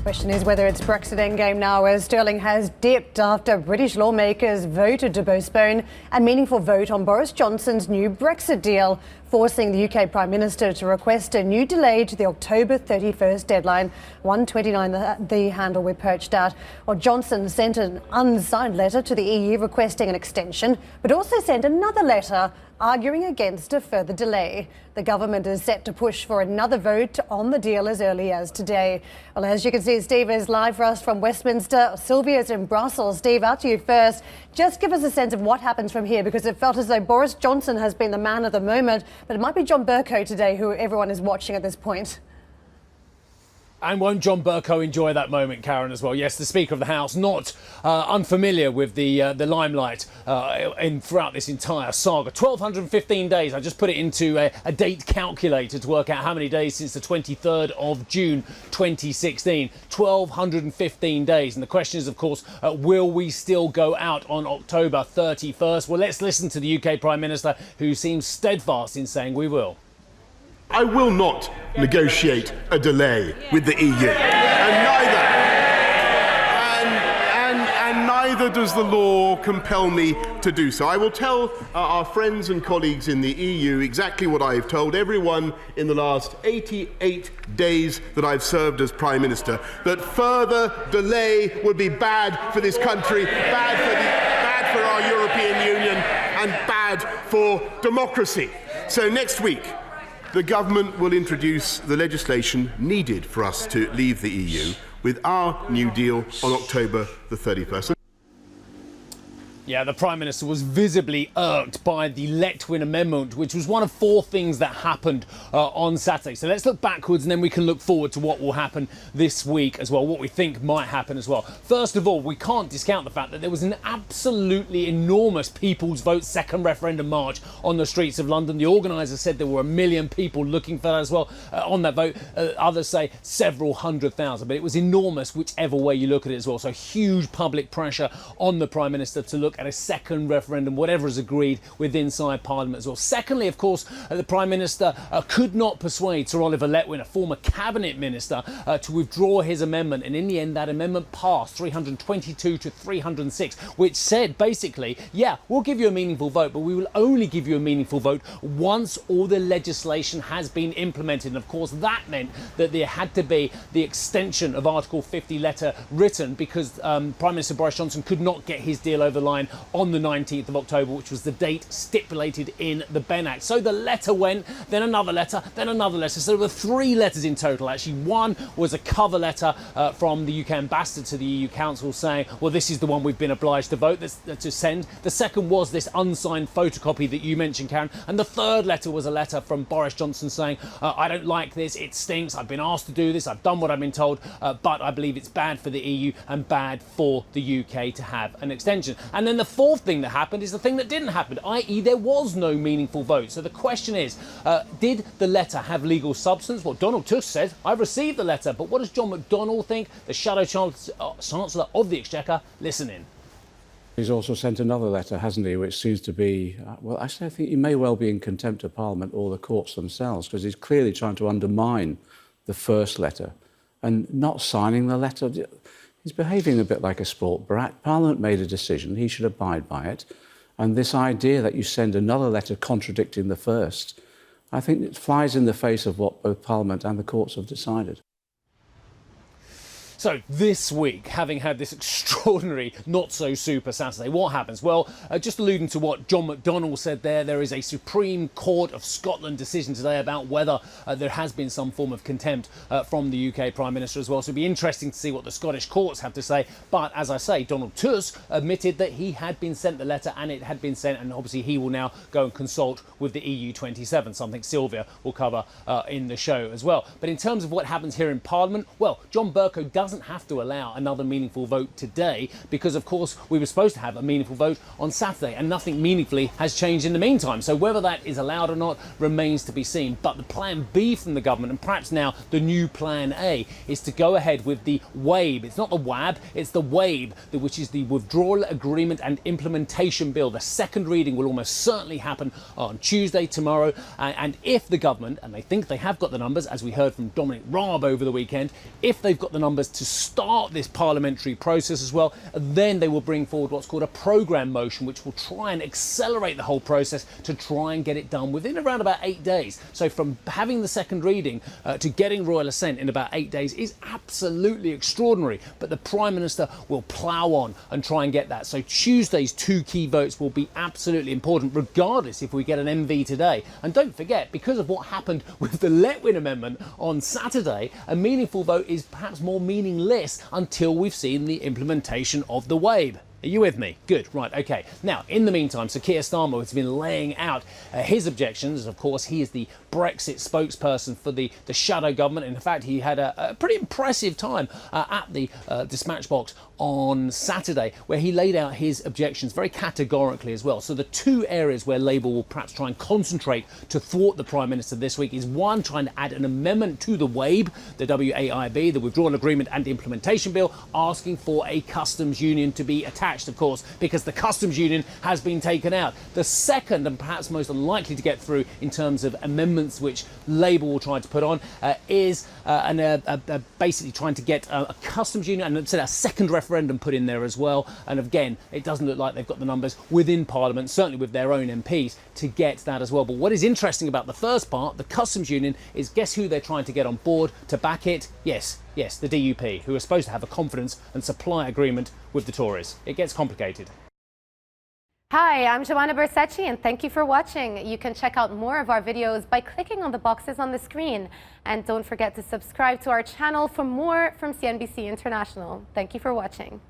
Question is whether it's Brexit endgame now, as sterling has dipped after British lawmakers voted to postpone a meaningful vote on Boris Johnson's new Brexit deal, forcing the UK Prime Minister to request a new delay to the October 31st deadline. 129 the handle we're perched at. Well, Johnson sent an unsigned letter to the EU requesting an extension, but also sent another letter arguing against a further delay. The government is set to push for another vote on the deal as early as today. Well, as you can see, Steve is live for us from Westminster. Sylvia's in Brussels. Steve, out to you first. Just give us a sense of what happens from here, because it felt as though Boris Johnson has been the man of the moment, but it might be John Bercow today who everyone is watching at this point. And won't John Bercow enjoy that moment, Karen, as well? Yes, the Speaker of the House, not unfamiliar with the limelight throughout this entire saga. 1,215 days. I just put it into a date calculator to work out how many days since the 23rd of June 2016. 1,215 days. And the question is, of course, will we still go out on October 31st? Well, let's listen to the UK Prime Minister, who seems steadfast in saying we will. I will not negotiate a delay with the EU, and neither does the law compel me to do so. I will tell our friends and colleagues in the EU exactly what I've told everyone in the last 88 days that I've served as Prime Minister, that further delay would be bad for this country, bad for our European Union, and bad for democracy. So next week, the government will introduce the legislation needed for us to leave the EU with our new deal on October the 31st. Yeah, the Prime Minister was visibly irked by the Letwin Amendment, which was one of four things that happened on Saturday. So let's look backwards and then we can look forward to what will happen this week as well, what we think might happen as well. First of all, we can't discount the fact that there was an absolutely enormous People's Vote second referendum march on the streets of London. The organisers said there were 1 million people looking for that as well on that vote. Others say several 100,000, but it was enormous whichever way you look at it as well. So huge public pressure on the Prime Minister to look at a second referendum, whatever is agreed with inside Parliament as well. Secondly, of course, the Prime Minister could not persuade Sir Oliver Letwin, a former Cabinet Minister, to withdraw his amendment. And in the end, that amendment passed 322 to 306, which said basically, yeah, we'll give you a meaningful vote, but we will only give you a meaningful vote once all the legislation has been implemented. And of course, that meant that there had to be the extension of Article 50 letter written, because Prime Minister Boris Johnson could not get his deal over the line on the 19th of October, which was the date stipulated in the Benn Act. So the letter went, then another letter, then another letter. So there were 3 letters in total, actually. One was a cover letter from the UK ambassador to the EU Council saying, well, this is the one we've been obliged to send. The second was this unsigned photocopy that you mentioned, Karen. And the third letter was a letter from Boris Johnson saying, I don't like this, it stinks, I've been asked to do this, I've done what I've been told, but I believe it's bad for the EU and bad for the UK to have an extension. And then the fourth thing that happened is the thing that didn't happen, i.e. there was no meaningful vote. So the question is, did the letter have legal substance? Well, Donald Tusk said, I've received the letter, but what does John McDonnell think, the Shadow Chancellor of the Exchequer? Listen in. He's also sent another letter, hasn't he, which seems to be, well, actually, I think he may well be in contempt of Parliament or the courts themselves, because he's clearly trying to undermine the first letter and not signing the letter. He's behaving a bit like a sport brat. Parliament made a decision, he should abide by it. And this idea that you send another letter contradicting the first, I think it flies in the face of what both Parliament and the courts have decided. So this week, having had this extraordinary, not so super Saturday, what happens? Well, just alluding to what John McDonnell said there is a Supreme Court of Scotland decision today about whether there has been some form of contempt from the UK Prime Minister as well. So it'll be interesting to see what the Scottish courts have to say. But as I say, Donald Tusk admitted that he had been sent the letter and it had been sent, and obviously he will now go and consult with the EU27, something Sylvia will cover in the show as well. But in terms of what happens here in Parliament, well, John Bercow doesn't have to allow another meaningful vote today because, of course, we were supposed to have a meaningful vote on Saturday and nothing meaningfully has changed in the meantime. So whether that is allowed or not remains to be seen. But the plan B from the government, and perhaps now the new plan A, is to go ahead with the WABE. It's not the WAB, it's the WABE, which is the Withdrawal Agreement and Implementation Bill. The second reading will almost certainly happen on Tuesday, tomorrow. And if the government, and they think they have got the numbers, as we heard from Dominic Raab over the weekend, if they've got the numbers to start this parliamentary process as well. And then they will bring forward what's called a programme motion, which will try and accelerate the whole process to try and get it done within around about 8 days. So from having the second reading to getting royal assent in about 8 days is absolutely extraordinary. But the Prime Minister will plough on and try and get that. So Tuesday's 2 key votes will be absolutely important, regardless if we get an MV today. And don't forget, because of what happened with the Letwin Amendment on Saturday, a meaningful vote is perhaps more meaningless until we've seen the implementation of the WABE. Are you with me? Good. Right. OK. Now, in the meantime, Sir Keir Starmer has been laying out his objections. Of course, he is the Brexit spokesperson for the shadow government. In fact, he had a pretty impressive time at the dispatch box on Saturday, where he laid out his objections very categorically as well. So the 2 areas where Labour will perhaps try and concentrate to thwart the Prime Minister this week is, one, trying to add an amendment to the WABE, the WAIB, the Withdrawal Agreement and Implementation Bill, asking for a customs union to be attached, of course, because the customs union has been taken out. The second, and perhaps most unlikely to get through in terms of amendments which Labour will try to put on, is basically trying to get a customs union and a second referendum put in there as well. And again, it doesn't look like they've got the numbers within Parliament, certainly with their own MPs, to get that as well. But what is interesting about the first part, the customs union, is guess who they're trying to get on board to back it? Yes, the DUP, who are supposed to have a confidence and supply agreement with the Tories. It gets complicated. Hi, I'm Joanna Bersecci, and thank you for watching. You can check out more of our videos by clicking on the boxes on the screen. And don't forget to subscribe to our channel for more from CNBC International. Thank you for watching.